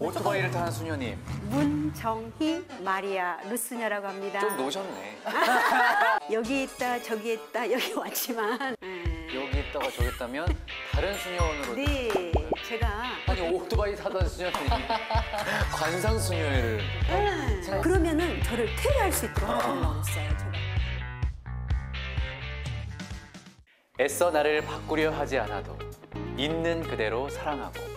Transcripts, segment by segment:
오토바이를 타는 수녀님. 문정희 마리아 루스녀라고 합니다. 좀 노셨네. 여기 있다 저기 있다 여기 왔지만 여기 있다가 저기 있다면 다른 수녀원으로. 네 제가 아니 오토바이 타던 수녀님 관상 수녀를. 그러면은 저를 퇴로할 수 있도록 하라고 했어요. 제가. 애써 나를 바꾸려 하지 않아도 있는 그대로 사랑하고.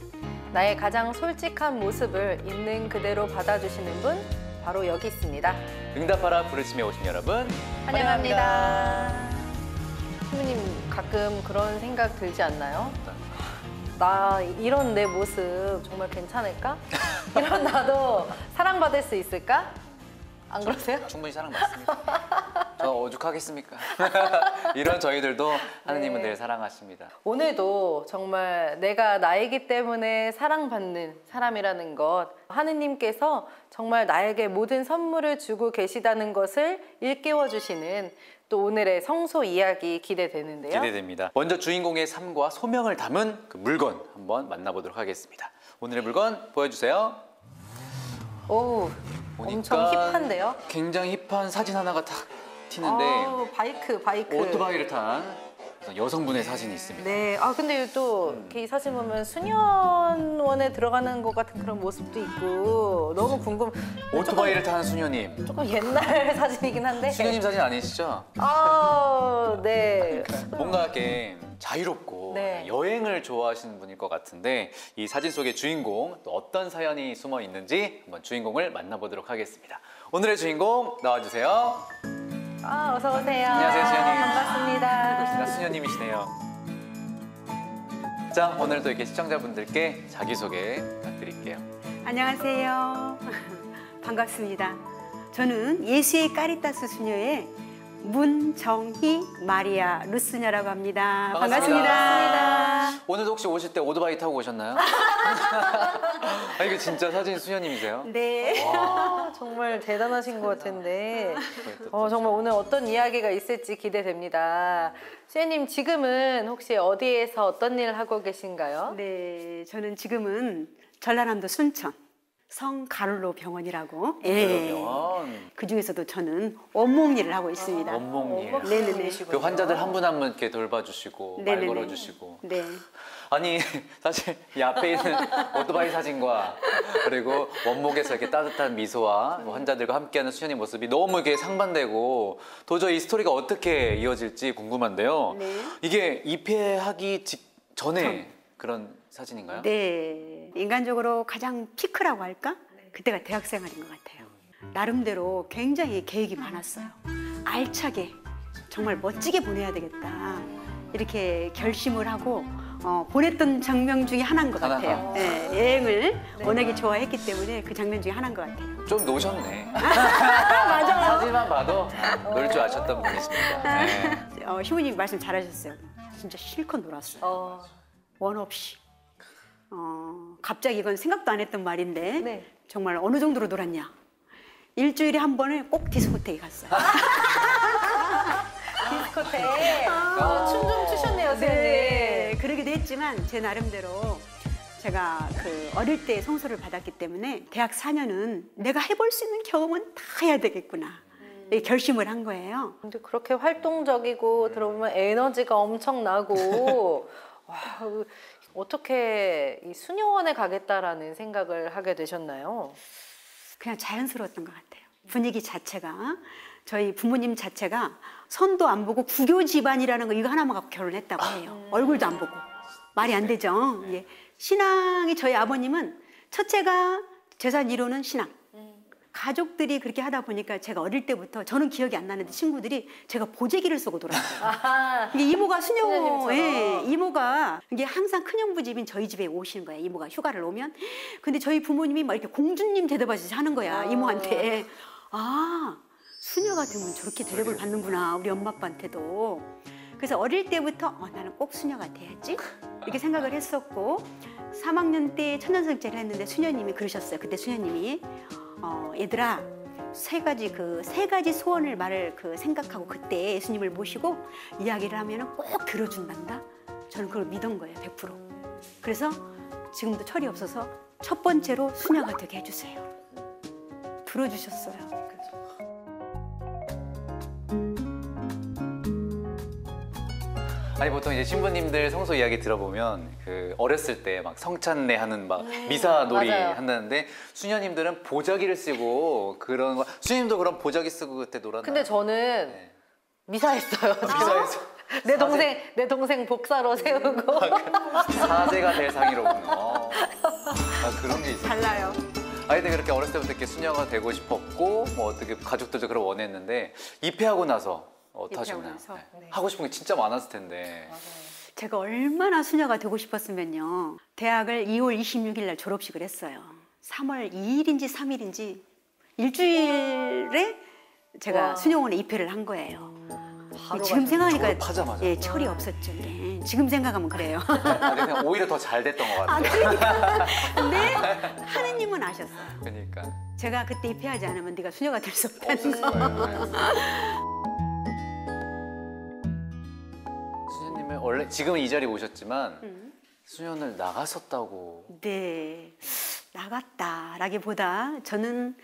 나의 가장 솔직한 모습을 있는 그대로 받아주시는 분 바로 여기 있습니다. 응답하라 부르심에 오신 여러분 환영합니다. 신부님 가끔 그런 생각 들지 않나요? 나 이런 내 모습 정말 괜찮을까? 이런 나도 사랑받을 수 있을까? 안 그러세요? 충분히 사랑받습니다. 저 오죽하겠습니까? 이런 저희들도 하느님은 늘 사랑하십니다. 오늘도 정말 내가 나이기 때문에 사랑받는 사람이라는 것, 하느님께서 정말 나에게 모든 선물을 주고 계시다는 것을 일깨워 주시는 또 오늘의 성소 이야기 기대되는데요. 기대됩니다. 먼저 주인공의 삶과 소명을 담은 그 물건 한번 만나보도록 하겠습니다. 오늘의 물건 보여주세요. 오, 엄청 힙한데요? 굉장히 힙한 사진 하나가 탁 튀는데 바이크. 오토바이를 탄 여성분의 사진이 있습니다. 네, 근데 또 이 사진 보면 수녀원에 들어가는 것 같은 그런 모습도 있고 너무 궁금. 오토바이를 타는 수녀님. 조금 옛날 사진이긴 한데. 수녀님 사진 아니시죠? 네. 뭔가 이렇게 자유롭고 네. 여행을 좋아하시는 분일 것 같은데 이 사진 속의 주인공 또 어떤 사연이 숨어 있는지 한번 주인공을 만나보도록 하겠습니다. 오늘의 주인공 나와주세요. 어서 오세요. 안녕하세요, 수녀님. 반갑습니다. 수녀님이시네요. 자, 오늘도 이렇게 시청자분들께 자기소개 부탁드릴게요. 안녕하세요. 반갑습니다. 저는 예수의 까리타스 수녀의 문정희 마리아 루스녀라고 합니다. 반갑습니다. 오늘도 혹시 오실 때 오토바이 타고 오셨나요? 이게 진짜 사진 수녀님이세요? 네. 정말 대단하신 것 같은데 정말 오늘 어떤 이야기가 있을지 기대됩니다. 수녀님 지금은 혹시 어디에서 어떤 일을 하고 계신가요? 네, 저는 지금은 전라남도 순천 성가를로 병원이라고. 병원. 그 중에서도 저는 원목 일을 하고 있습니다. 원목 일. 네네네. 그 환자들 한 분 한 분 이렇게 돌봐주시고 네네네. 말 걸어주시고. 네. 아니 사실 이 앞에 있는 오토바이 사진과 그리고 원목에서 이렇게 따뜻한 미소와 환자들과 함께하는 수녀님 모습이 너무 이렇게 상반되고 도저히 이 스토리가 어떻게 이어질지 궁금한데요. 네. 이게 입회하기 전에 그런 사진인가요? 네. 인간적으로 가장 피크라고 할까? 그때가 대학 생활인 것 같아요. 나름대로 굉장히 계획이 많았어요. 알차게 정말 멋지게 보내야 되겠다. 이렇게 결심을 하고 보냈던 장면 중에 하나인 것 같아요. 네, 여행을 워낙에 좋아했기 때문에 그 장면 중에 하나인 것 같아요. 좀 노셨네. 맞아요. 사진만 봐도 놀 줄 아셨던 분이십니다. 네. 희부님 말씀 잘하셨어요. 진짜 실컷 놀았어요. 원 없이. 갑자기 이건 생각도 안 했던 말인데 네. 정말 어느 정도로 놀았냐. 일주일에 한 번은 꼭 디스코테에 갔어요. 디스코테. 춤 좀 추셨네요, 선생님. 네, 그러기도 했지만 제 나름대로 제가 그 어릴 때 성소를 받았기 때문에 대학 4년은 내가 해볼 수 있는 경험은 다 해야 되겠구나. 이렇게 결심을 한 거예요. 근데 그렇게 활동적이고 들어보면 에너지가 엄청나고 와, 어떻게 이 수녀원에 가겠다라는 생각을 하게 되셨나요? 그냥 자연스러웠던 것 같아요. 분위기 자체가 저희 부모님 자체가 선도 안 보고 구교 집안이라는 거 이거 하나만 갖고 결혼했다고 해요. 얼굴도 안 보고. 말이 안 되죠. 예. 신앙이 저희 아버님은 첫째가 재산 이루는 신앙. 가족들이 그렇게 하다 보니까 제가 어릴 때부터 저는 기억이 안 나는데 친구들이 제가 보재기를 쓰고 놀았어요. 이게 이모가 수녀, 예, 이모가 이게 항상 큰형부 집인 저희 집에 오시는 거야. 이모가 휴가를 오면. 근데 저희 부모님이 막 이렇게 공주님 대접하듯이 하는 거야. 이모한테. 수녀가 되면 저렇게 대접을 받는구나. 우리 엄마 아빠한테도. 그래서 어릴 때부터 나는 꼭 수녀가 돼야지 이렇게 생각을 했었고 3학년 때 천년성제를 했는데 수녀님이 그러셨어요. 그때 수녀님이 얘들아 세 가지 소원을 생각하고 그때 예수님을 모시고 이야기를 하면 꼭 들어준단다. 저는 그걸 믿은 거예요. 100%. 그래서 지금도 철이 없어서 첫 번째로 수녀가 되게 해주세요. 들어주셨어요. 아니 보통 이제 신부님들 성소 이야기 들어보면 그 어렸을 때 막 성찬례 하는 막 미사놀이 맞아요. 한다는데 수녀님들은 보자기를 쓰고 그런 거 수녀님도 그런 보자기 쓰고 그때 놀았나요? 근데 저는 네. 미사했어요. 미사에서 내 동생 복사로 세우고. 사제가 될 상이로군요. 아 그런 게 있어요. 달라요. 아이들 그렇게 어렸을 때부터 이렇게 수녀가 되고 싶었고 뭐 어떻게 가족들도 그걸 원했는데 입회하고 나서 어떠셨나요? 입회하고 나서? 네. 하고 싶은 게 진짜 많았을 텐데. 제가 얼마나 수녀가 되고 싶었으면요. 대학을 2월 26일 날 졸업식을 했어요. 3월 2일인지 3일인지 일주일에 제가 와. 수녀원에 입회를 한 거예요. 바로 지금 생각하니까 졸업하자마자. 예, 철이 없었죠. 예. 지금 생각하면 그래요. 아니, 그냥 오히려 더 잘 됐던 것 아, 같아요. 그러니까. 근데 하느님은 아셨어요. 그러니까. 제가 그때 입회하지 않으면 네가 수녀가 될 수 없다는 없었을 거. 거예요. 수녀님은 원래 지금은 이 자리에 오셨지만 수녀를 나갔었다고. 네, 나갔다라기보다 저는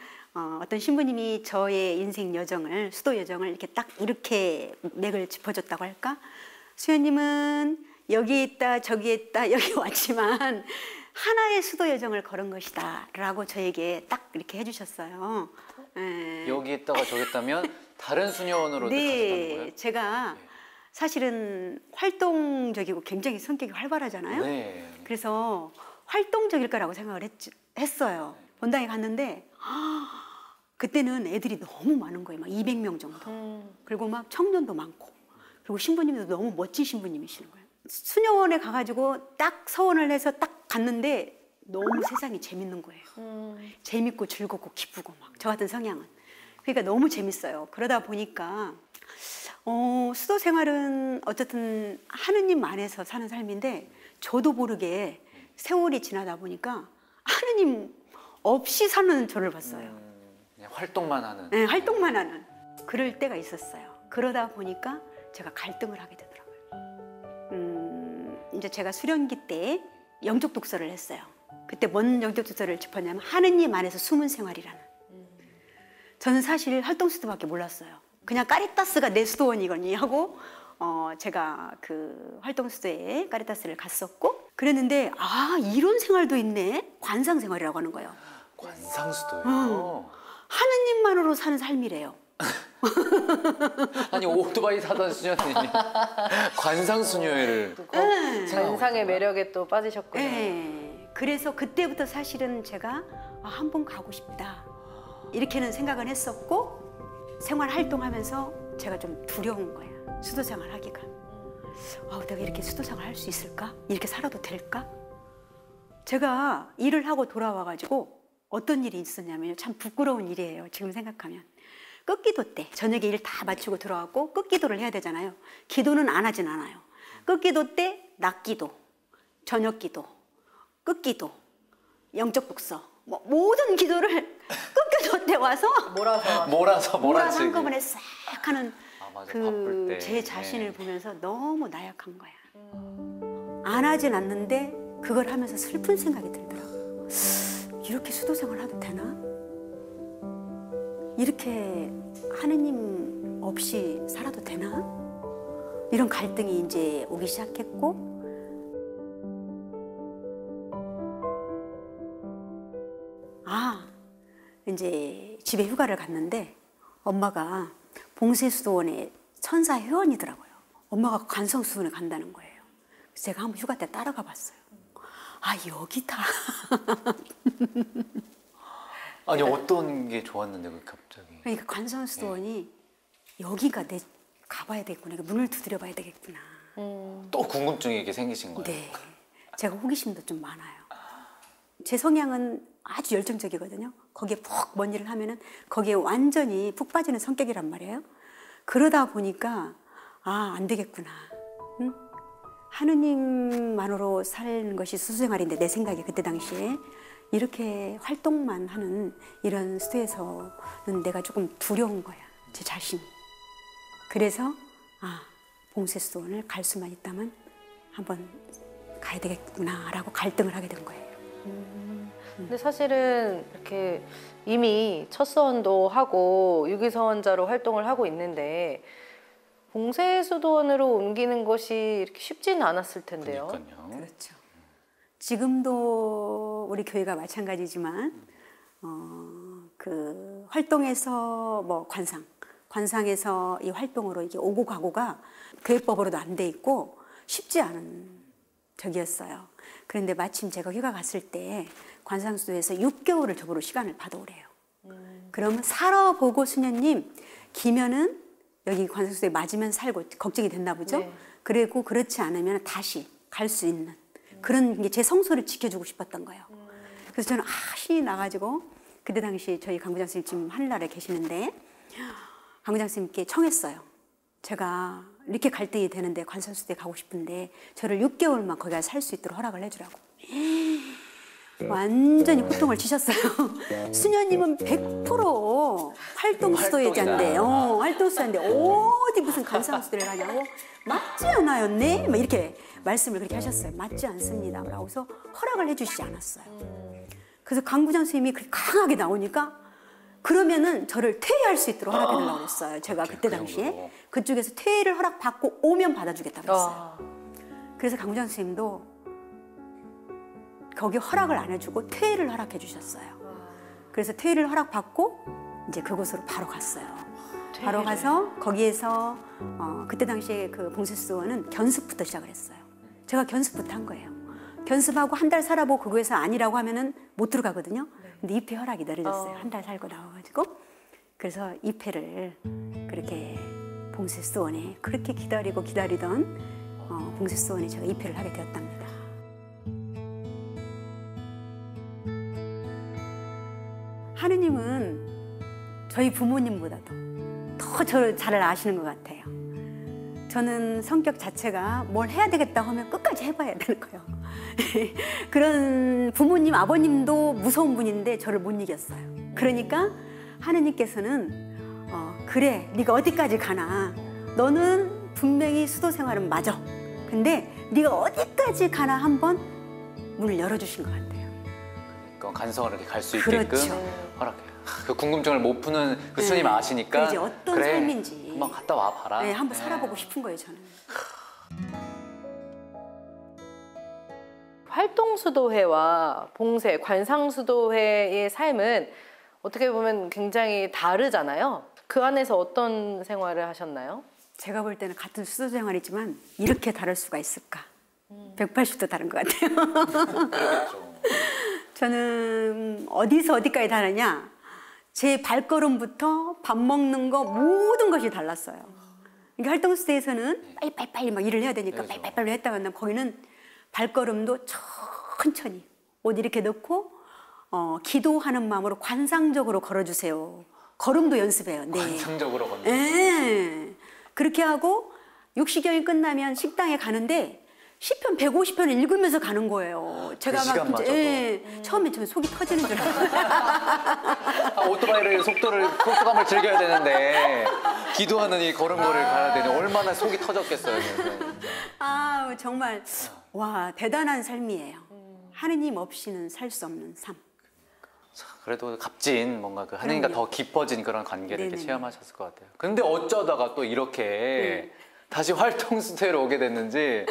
어떤 신부님이 저의 인생 여정을, 수도 여정을 이렇게 맥을 짚어줬다고 할까? 수녀님은 여기 있다, 저기 있다, 여기 왔지만 하나의 수도 여정을 걸은 것이다 라고 저에게 딱 이렇게 해주셨어요. 예. 여기 있다가 저기 있다면 다른 수녀원으로 가셨다는 네, 거예요? 제가 사실은 활동적이고 굉장히 성격이 활발하잖아요. 네. 그래서 활동적일 거라고 생각을 했어요. 본당에 갔는데 그때는 애들이 너무 많은 거예요. 막 200명 정도. 그리고 막 청년도 많고. 그리고 신부님도 너무 멋진 신부님이시는 거예요. 수녀원에 가가지고 딱 서원을 해서 딱 갔는데 너무 세상이 재밌는 거예요. 재밌고 즐겁고 기쁘고 막 저 같은 성향은. 그러니까 너무 재밌어요. 그러다 보니까 수도 생활은 어쨌든 하느님 안에서 사는 삶인데 저도 모르게 세월이 지나다 보니까 하느님 없이 사는 저를 봤어요. 그냥 활동만 하는. 네, 활동만 하는 그럴 때가 있었어요. 그러다 보니까 제가 갈등을 하게 되더라고요. 이제 제가 수련기 때 영적 독서를 했어요. 그때 뭔 영적 독서를 짚었냐면 하느님 안에서 숨은 생활이라는. 저는 사실 활동수도밖에 몰랐어요. 그냥 까리타스가 내 수도원이거니 하고 제가 그 활동수도에 까리타스를 갔었고 그랬는데 이런 생활도 있네. 관상생활이라고 하는 거예요. 관상수도요. 하느님만으로 사는 삶이래요. 아니 오토바이 타던 수녀님이 관상수녀회를 관상의 매력에 또 빠지셨군요. 네. 그래서 그때부터 사실은 제가 한 번 가고 싶다. 이렇게는 생각은 했었고 생활 활동하면서 제가 좀 두려운 거야. 수도 생활 하기가. 내가 이렇게 수도 생활 할 수 있을까? 이렇게 살아도 될까? 제가 일을 하고 돌아와가지고 어떤 일이 있었냐면요. 참 부끄러운 일이에요. 지금 생각하면. 끝기도 때 저녁에 일 다 마치고 들어왔고 끝기도를 해야 되잖아요. 기도는 안 하진 않아요. 끝기도 때 낮기도, 저녁기도, 끝기도, 영적 독서 모든 기도를 끝기도 때 와서 몰아서 한꺼번에 싹 하는 맞아, 바쁠 때. 제 자신을 보면서 너무 나약한 거야. 안 하진 않는데 그걸 하면서 슬픈 생각이 들더라고요. 이렇게 수도 생활 하도 되나? 이렇게 하느님 없이 살아도 되나? 이런 갈등이 이제 오기 시작했고 이제 집에 휴가를 갔는데 엄마가 봉쇄수도원의 천사 회원이더라고요. 엄마가 관성수도원에 간다는 거예요. 그래서 제가 한번 휴가 때 따라가 봤어요. 여기다. 아니 어떤 게 좋았는데 갑자기. 그러니까 관성수도원이 여기가 내 가봐야 되겠구나. 문을 두드려 봐야 되겠구나. 또 궁금증이 이렇게 생기신 거예요? 네. 제가 호기심도 좀 많아요. 제 성향은 아주 열정적이거든요. 거기에 푹 뭔 일을 하면은 거기에 완전히 푹 빠지는 성격이란 말이에요. 그러다 보니까 안 되겠구나. 응? 하느님만으로 사는 것이 수수생활인데 내 생각에 그때 당시에 이렇게 활동만 하는 이런 수도에서는 내가 조금 두려운 거야. 제 자신이. 그래서 봉쇄수도원을 갈 수만 있다면 한번 가야 되겠구나라고 갈등을 하게 된 거예요. 근데 사실은 이렇게 이미 첫 서원도 하고 유기서원자로 활동을 하고 있는데 봉쇄수도원으로 옮기는 것이 이렇게 쉽지는 않았을 텐데요. 그러니까요. 그렇죠. 지금도 우리 교회가 마찬가지지만 그 활동에서 뭐 관상에서 이 활동으로 이게 오고 가고가 교회법으로도 안 돼 있고 쉽지 않은 적이었어요. 그런데 마침 제가 휴가 갔을 때 관상수도에서 6개월을 저보고 시간을 받아오래요. 그러면 살아보고 수녀님 기면은 여기 관상수도에 맞으면 살고 걱정이 됐나 보죠. 네. 그리고 그렇지 않으면 다시 갈 수 있는 그런 게 제 성소를 지켜주고 싶었던 거예요. 그래서 저는 신이 나가지고 그때 당시 저희 강부장 선생님 지금 하늘나라에 계시는데 강부장 선생님께 청했어요. 제가 이렇게 갈등이 되는데 관상수도에 가고 싶은데 저를 6개월만 거기 가서 살 수 있도록 허락을 해주라고. 완전히 호통을 치셨어요. 수녀님은 100% 활동수도자인데요. 활동수도자인데 어디 무슨 관상수도를 가냐고. 맞지 않아요, 네? 막 이렇게 말씀을 그렇게 하셨어요. 맞지 않습니다. 라고서 허락을 해주시지 않았어요. 그래서 강부장 선생님이 그렇게 강하게 나오니까 그러면은 저를 퇴위할 수 있도록 허락해달라고 했어요. 제가 그때 당시에 그쪽에서 퇴위를 허락받고 오면 받아주겠다고 했어요. 그래서 강부장 선생님도 거기 허락을 안 해주고 퇴위를 허락해 주셨어요. 그래서 퇴위를 허락받고 이제 그곳으로 바로 갔어요. 바로 가서 거기에서 그때 당시에 그 봉쇄수도원은 견습부터 시작을 했어요. 제가 견습부터 한 거예요. 견습하고 한 달 살아보고 그거에서 아니라고 하면은 못 들어가거든요. 근데 입회 허락이 내려졌어요. 한 달 살고 나와가지고. 그래서 입회를 그렇게 봉쇄수도원에 그렇게 기다리던 봉쇄수도원에 제가 입회를 하게 되었답니다. 하느님은 저희 부모님보다도 더 저를 잘 아시는 것 같아요. 저는 성격 자체가 뭘 해야 되겠다 하면 끝까지 해봐야 되는 거예요. 그런 부모님, 아버님도 무서운 분인데 저를 못 이겼어요. 그러니까 하느님께서는 그래, 네가 어디까지 가나. 너는 분명히 수도 생활은 맞아. 근데 네가 어디까지 가나 한번 문을 열어주신 것 같아요. 그러니까 간성을 이렇게 갈 수 있게끔 그렇죠. 허락해요. 그 궁금증을 못 푸는 그 스님 아시니까 그렇지, 어떤 그래, 삶인지 한번 갔다 와 봐라. 네, 한번 살아보고 싶은 거예요, 저는. 활동수도회와 봉쇄, 관상수도회의 삶은 어떻게 보면 굉장히 다르잖아요. 그 안에서 어떤 생활을 하셨나요? 제가 볼 때는 같은 수도 생활이지만 이렇게 다를 수가 있을까? 180도 다른 것 같아요. 그렇겠죠. 저는 어디서 어디까지 다르냐? 제 발걸음부터 밥 먹는 거 모든 것이 달랐어요. 그러니까 활동수도에서는 빨리 막 일을 해야 되니까 그렇죠. 빨리 했다가 만나면 거기는 발걸음도 천천히 옷 이렇게 넣고 기도하는 마음으로 관상적으로 걸어주세요. 걸음도 연습해요. 네. 관상적으로 걷는. 네. 그렇게 하고 육시경이 끝나면 식당에 가는데 시편 150편을 읽으면서 가는 거예요. 제가 막 시간마저도. 처음에 저 속이 터지는 줄 알았어요. 오토바이를 속도감을 즐겨야 되는데 기도하는 이 걸음걸이를 가야 되니 얼마나 속이 터졌겠어요. 아, 정말 와, 대단한 삶이에요. 하느님 없이는 살 수 없는 삶. 그래도 값진 뭔가 그 하느님과 그럼요. 더 깊어진 그런 관계를 이렇게 네네. 체험하셨을 것 같아요. 근데 어쩌다가 또 이렇게 다시 활동수도회로 오게 됐는지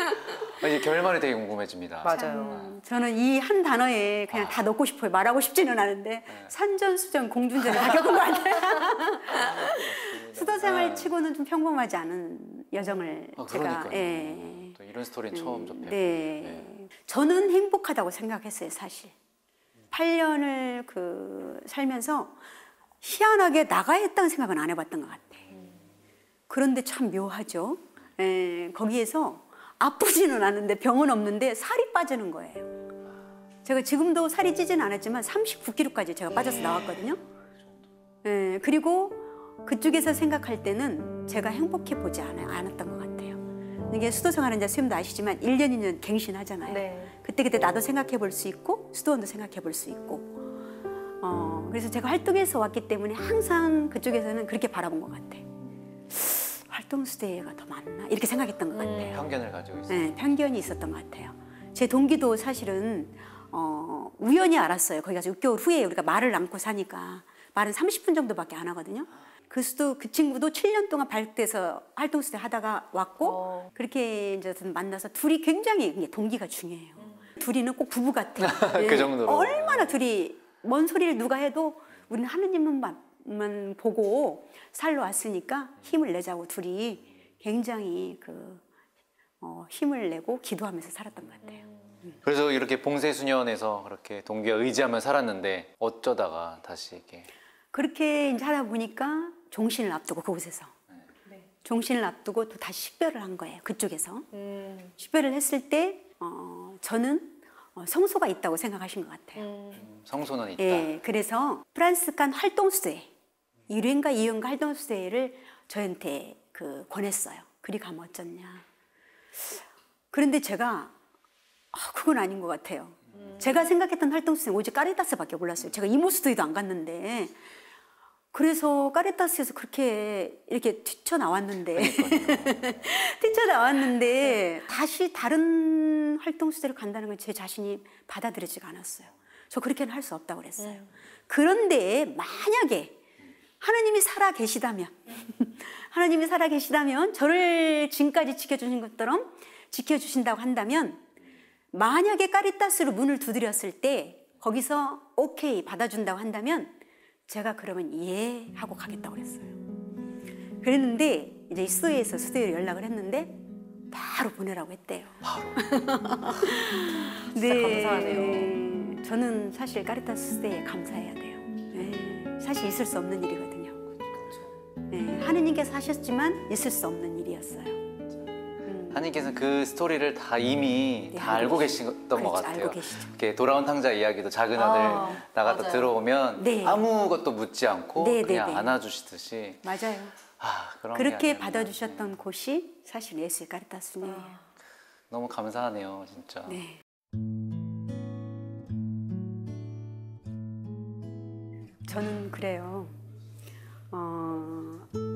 이제 결말이 되게 궁금해집니다. 맞아요. 저는 이 한 단어에 그냥 다 넣고 싶어요. 말하고 싶지는 않은데 산전수전 공중전을 다 겪은 것 같아요. 수도 생활 치고는 좀 평범하지 않은 여정을 제가 그러니까요. 또 이런 스토리는 처음 접해요. 네. 저는 행복하다고 생각했어요, 사실. 8년을 살면서 희한하게 나가야 했다는 생각은 안 해봤던 것 같아요. 그런데 참 묘하죠. 거기에서 아프지는 않은데 병은 없는데 살이 빠지는 거예요. 제가 지금도 살이 찌지는 않았지만 39kg까지 제가 빠져서 나왔거든요. 그리고 그쪽에서 생각할 때는 제가 행복해 보지 않았던 것 같아요. 이게 수도 생활은 이제 선생님도 아시지만 1년, 2년 갱신하잖아요. 네. 그때 나도 생각해 볼 수 있고 수도원도 생각해 볼 수 있고 그래서 제가 활동해서 왔기 때문에 항상 그쪽에서는 그렇게 바라본 것 같아요. 활동수도회가 더 많나? 이렇게 생각했던 것 같아요. 편견을 가지고 있어요. 네, 편견이 있었던 것 같아요. 제 동기도 사실은 우연히 알았어요. 거기 가서 6개월 후에 우리가 말을 안고 사니까 말은 30분 정도밖에 안 하거든요. 그 친구도 7년 동안 발육돼서 활동수대 하다가 왔고 그렇게 이제 만나서 둘이 굉장히 동기가 중요해요. 둘이는 꼭 부부 같아. 그 정도로. 얼마나 둘이 뭔 소리를 누가 해도 우리는 하느님만 보고 살러 왔으니까 힘을 내자고 둘이 굉장히 힘을 내고 기도하면서 살았던 것 같아요. 그래서 이렇게 봉쇄수년에서 그렇게 동기와 의지하며 살았는데 어쩌다가 다시 이렇게 그렇게 이제 하다 보니까 종신을 앞두고 그곳에서 종신을 앞두고 또 다시 식별을 한 거예요. 그쪽에서 식별을 했을 때 저는 성소가 있다고 생각하신 것 같아요. 성소는 있다. 예, 그래서 프란스칸 활동수대 1회인가 2회인가 활동수대를 저한테 권했어요. 그리 가면 어쩌냐. 그런데 제가 그건 아닌 것 같아요. 제가 생각했던 활동수대는 오직 까리타스밖에 몰랐어요. 제가 이모스도이도 안 갔는데 그래서 까리타스에서 그렇게 이렇게 뛰쳐나왔는데 뛰쳐나왔는데 다시 다른 활동수대를 간다는 건 제 자신이 받아들이지가 않았어요. 저 그렇게는 할 수 없다고 그랬어요. 그런데 만약에 하나님이 살아 계시다면 하나님이 살아 계시다면 저를 지금까지 지켜주신 것처럼 지켜주신다고 한다면 만약에 까리타스로 문을 두드렸을 때 거기서 오케이 받아준다고 한다면 제가 그러면 예 하고 가겠다고 그랬어요. 그랬는데 이제 수도에서 수도에 연락을 했는데 바로 보내라고 했대요. 바로. 진짜 감사하네요. 저는 사실 까리타스 수도에 감사해야 돼요. 네, 사실 있을 수 없는 일이거든요. 네, 하느님께서 하셨지만 있을 수 없는 일이었어요. 하나님께서는 그 스토리를 다 이미 네, 다 알고 계셨던 것 그렇죠, 같아요. 알고 계시죠. 이렇게 돌아온 탕자 이야기도 작은 아들 나갔다 맞아요. 들어오면 네. 아무것도 묻지 않고 네, 그냥 네, 네. 안아주시듯이 맞아요. 그런 게 그렇게 아니었나. 받아주셨던 곳이 사실 예수의 까리타스네요. 너무 감사하네요, 진짜. 네. 저는 그래요.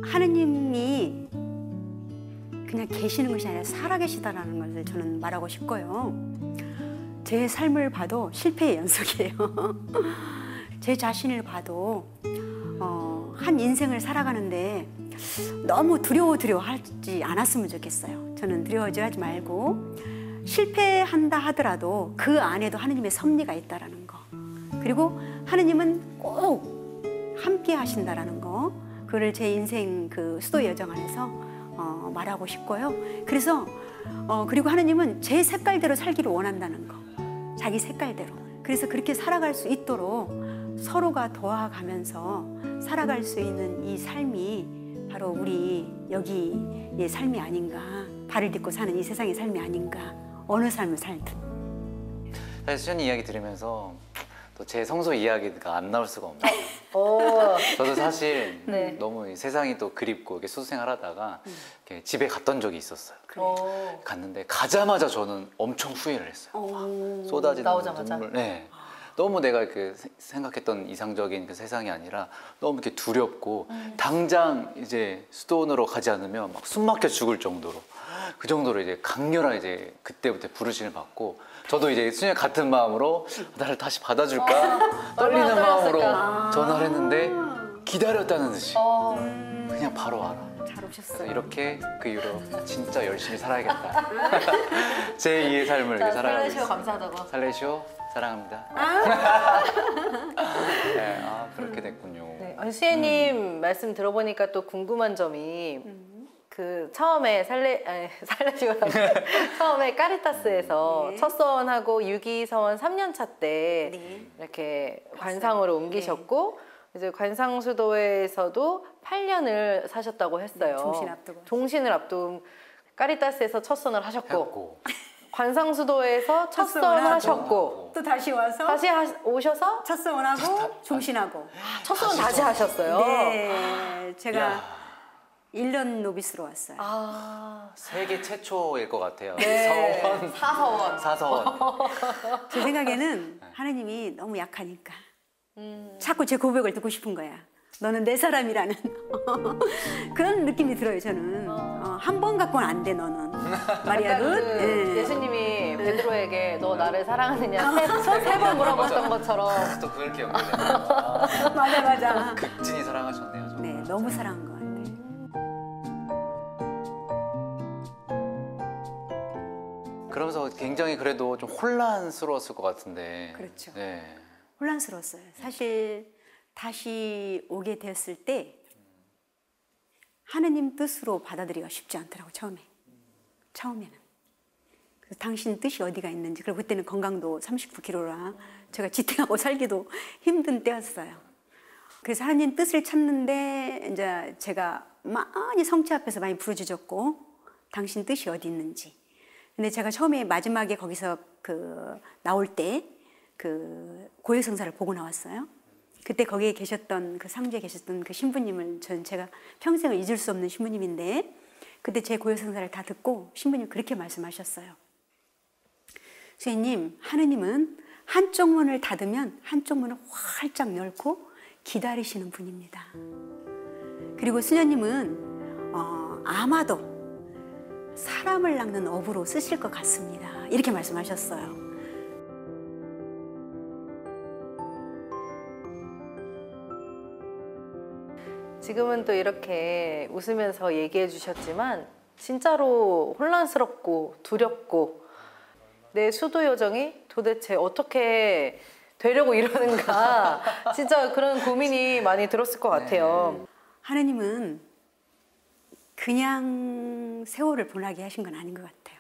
하느님이 그냥 계시는 것이 아니라 살아계시다라는 것을 저는 말하고 싶고요. 제 삶을 봐도 실패의 연속이에요. 제 자신을 봐도 한 인생을 살아가는데 너무 두려워하지 않았으면 좋겠어요. 저는 두려워하지 말고 실패한다 하더라도 그 안에도 하느님의 섭리가 있다라는 거. 그리고 하느님은 꼭 함께 하신다라는 거. 그걸 제 인생 그 수도 여정 안에서 말하고 싶고요. 그래서 그리고 하느님은 제 색깔대로 살기를 원한다는 거. 자기 색깔대로. 그래서 그렇게 살아갈 수 있도록 서로가 도와가면서 살아갈 수 있는 이 삶이 바로 우리 여기의 삶이 아닌가. 발을 딛고 사는 이 세상의 삶이 아닌가. 어느 삶을 살든. 사실 수연이 이야기 들으면서 또 제 성소 이야기가 안 나올 수가 없네요. 저도 사실 네. 너무 이 세상이 또 그립고 이렇게 수생활하다가 이렇게 집에 갔던 적이 있었어요. 갔는데 가자마자 저는 엄청 후회를 했어요. 쏟아지는 나오자마자? 눈물. 네. 너무 내가 생각했던 이상적인 그 세상이 아니라 너무 이렇게 두렵고 당장 이제 수도원으로 가지 않으면 막 숨 막혀 죽을 정도로 그 정도로 이제 강렬한 이제 그때부터 부르심을 받고 저도 이제 수녀 같은 마음으로 나를 다시 받아줄까 떨리는 마음으로 전화를 했는데 기다렸다는 듯이 그냥 바로 와라. 잘 그래서 오셨어요. 이렇게 그 이후로 진짜 열심히 살아야겠다. 제 2의 삶을 이렇게 살아가고 살려주셔서 있어요. 감사하다고. 살레시오 사랑합니다. 네, 그렇게 됐군요. 네. 수혜님 말씀 들어보니까 또 궁금한 점이 그 처음에 살레시오라고 처음에 까리타스에서 네. 첫 서원하고 6기 서원 3년차 때 네. 이렇게 관상으로 옮기셨고 이제 관상수도에서도 8년을 사셨다고 했어요. 네, 종신 앞두고. 종신을 앞둔 까리타스에서 첫 선을 하셨고 해갖고 관상수도에서 첫 첫 서원 서원 하셨고 또 다시 와서 다시 오셔서 첫 서원하고 종신하고. 첫 서원 다시 하셨어요. 네, 제가 이야. 1년 노비스로 왔어요. 세계 최초일 것 같아요. 네. 서원, 사서원. 사서원. 제 생각에는 하느님이 너무 약하니까 자꾸 제 고백을 듣고 싶은 거야. 너는 내 사람이라는 그런 느낌이 들어요. 저는 한 번 갖고는 안 돼 너는. 마리아 룻. 예. 예수님이 베드로에게 너 나를 사랑하느냐 세 번 물어봤던 것처럼 또 그렇게 연결되네요. 맞아. 극진히 사랑하셨네요. 정말. 네, 너무 사랑한 것 같아요. 그러면서 굉장히 그래도 좀 혼란스러웠을 것 같은데. 그렇죠. 네. 혼란스러웠어요. 사실 다시 오게 되었을 때 하느님 뜻으로 받아들이기가 쉽지 않더라고 처음에는. 그래서 당신 뜻이 어디가 있는지. 그리고 그때는 건강도 39kg라 제가 지탱하고 살기도 힘든 때였어요. 그래서 하느님 뜻을 찾는데 이제 제가 많이 성체 앞에서 많이 부르짖었고 당신 뜻이 어디 있는지. 근데 제가 처음에 마지막에 거기서 나올 때 고해성사를 보고 나왔어요. 그때 거기에 계셨던 상주에 계셨던 그 신부님을 제가 평생을 잊을 수 없는 신부님인데 그때 제 고해성사를 다 듣고 신부님 그렇게 말씀하셨어요. 수혜님, 하느님은 한쪽 문을 닫으면 한쪽 문을 활짝 열고 기다리시는 분입니다. 그리고 수녀님은 아마도 사람을 낚는 어부로 쓰실 것 같습니다. 이렇게 말씀하셨어요. 지금은 또 이렇게 웃으면서 얘기해 주셨지만 진짜로 혼란스럽고 두렵고 내 수도 여정이 도대체 어떻게 되려고 이러는가 진짜 그런 고민이 많이 들었을 것 같아요. 하느님은 그냥 세월을 보내게 하신 건 아닌 것 같아요.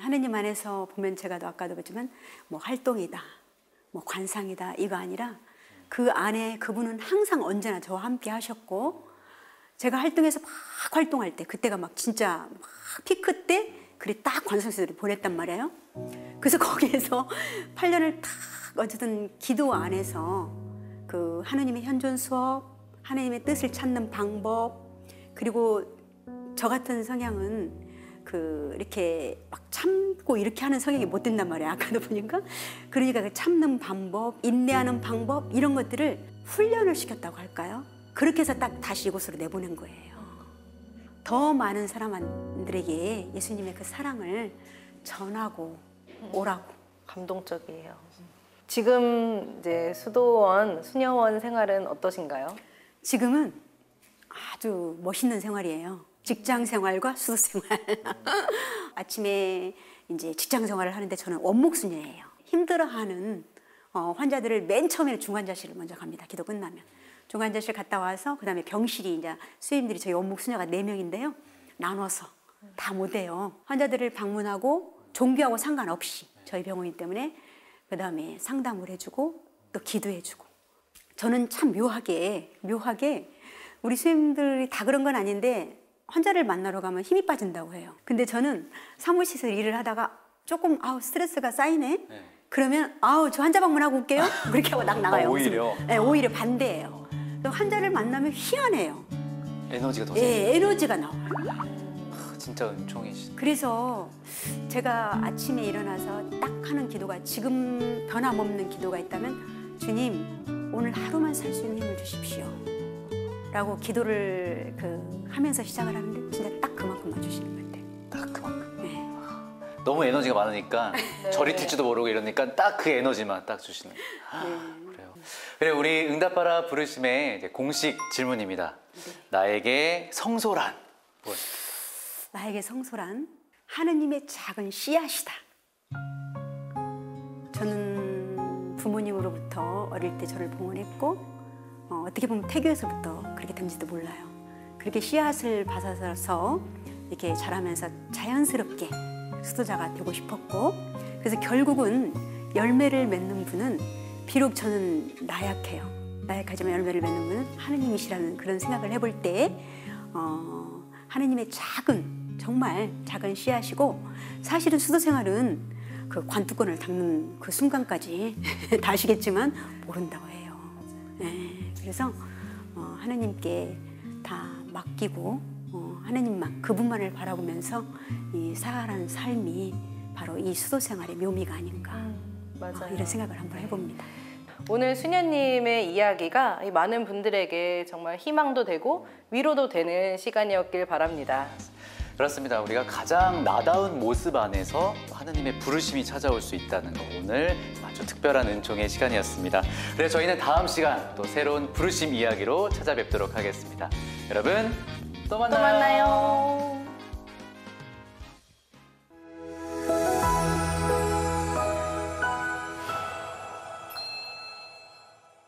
하느님 안에서 보면 제가 아까도 그랬지만 뭐 활동이다, 뭐 관상이다 이거 아니라 그 안에 그분은 항상 언제나 저와 함께 하셨고 제가 활동해서 막 활동할 때 그때가 막 진짜 막 피크 때 그래 딱 관상세를 보냈단 말이에요. 그래서 거기에서 8년을 딱 어쨌든 기도 안에서 그 하느님의 현존 수업, 하느님의 뜻을 찾는 방법 그리고 저 같은 성향은 이렇게 막 참고 이렇게 하는 성향이 못 된단 말이에요. 아까도 보니까. 그러니까 그 참는 방법, 인내하는 방법 이런 것들을 훈련을 시켰다고 할까요? 그렇게 해서 딱 다시 이곳으로 내보낸 거예요. 더 많은 사람들에게 예수님의 그 사랑을 전하고 오라고. 감동적이에요. 지금 이제 수도원, 수녀원 생활은 어떠신가요? 지금은 아주 멋있는 생활이에요. 직장 생활과 수도 생활. 아침에 이제 직장 생활을 하는데 저는 원목 수녀예요. 힘들어하는 환자들을 맨 처음에는 중환자실을 먼저 갑니다. 기도 끝나면. 중환자실 갔다 와서 그다음에 병실이 이제 수임들이 저희 원목 수녀가 4명인데요. 나눠서 다 못 해요. 환자들을 방문하고 종교하고 상관없이 저희 병원이기 때문에 그다음에 상담을 해주고 또 기도해주고. 저는 참 묘하게 우리 수임들이 다 그런 건 아닌데 환자를 만나러 가면 힘이 빠진다고 해요. 근데 저는 사무실에서 일을 하다가 조금 스트레스가 쌓이네. 그러면 저 환자 방문하고 올게요. 그렇게 하고 나가요. 오히려? 네, 오히려 반대예요. 환자를 만나면 희한해요. 에너지가 더 네, 에너지가 나와요. 진짜 은총이시죠. 그래서 제가 아침에 일어나서 딱 하는 기도가 지금 변함없는 기도가 있다면 주님 오늘 하루만 살 수 있는 힘을 주십시오 라고 기도를 하면서 시작을 하는데 진짜 딱 그만큼 와주시는 것 같아요. 딱 그만큼. 네. 너무 에너지가 많으니까 네. 저리 튈지도 모르고 이러니까 딱 그 에너지만 딱 주시는. 그래요. 그래 우리 응답하라 부르심의 이제 공식 질문입니다. 나에게 성소란 무엇일까요? 나에게 성소란 하느님의 작은 씨앗이다. 저는 부모님으로부터 어릴 때 저를 봉헌했고 어떻게 보면 태교에서부터 그렇게 된지도 몰라요. 그렇게 씨앗을 받아서 이렇게 자라면서 자연스럽게 수도자가 되고 싶었고 그래서 결국은 열매를 맺는 분은 비록 저는 나약해요. 나약하지만 열매를 맺는 분은 하느님이시라는 그런 생각을 해볼 때 하느님의 정말 작은 씨앗이고 사실은 수도생활은 그 관뚜껑을 닦는 그 순간까지 다 아시겠지만 모른다고 해요. 네, 그래서 하느님께 다 맡기고 하느님만 그분만을 바라보면서 살아가는 삶이 바로 이 수도생활의 묘미가 아닌가 맞아요. 이런 생각을 한번 해봅니다. 오늘 수녀님의 이야기가 이 많은 분들에게 정말 희망도 되고 위로도 되는 시간이었길 바랍니다. 그렇습니다. 우리가 가장 나다운 모습 안에서 하느님의 부르심이 찾아올 수 있다는 거, 오늘 아주 특별한 은총의 시간이었습니다. 그래서 저희는 다음 시간 또 새로운 부르심 이야기로 찾아뵙도록 하겠습니다. 여러분 또 만나요. 또 만나요.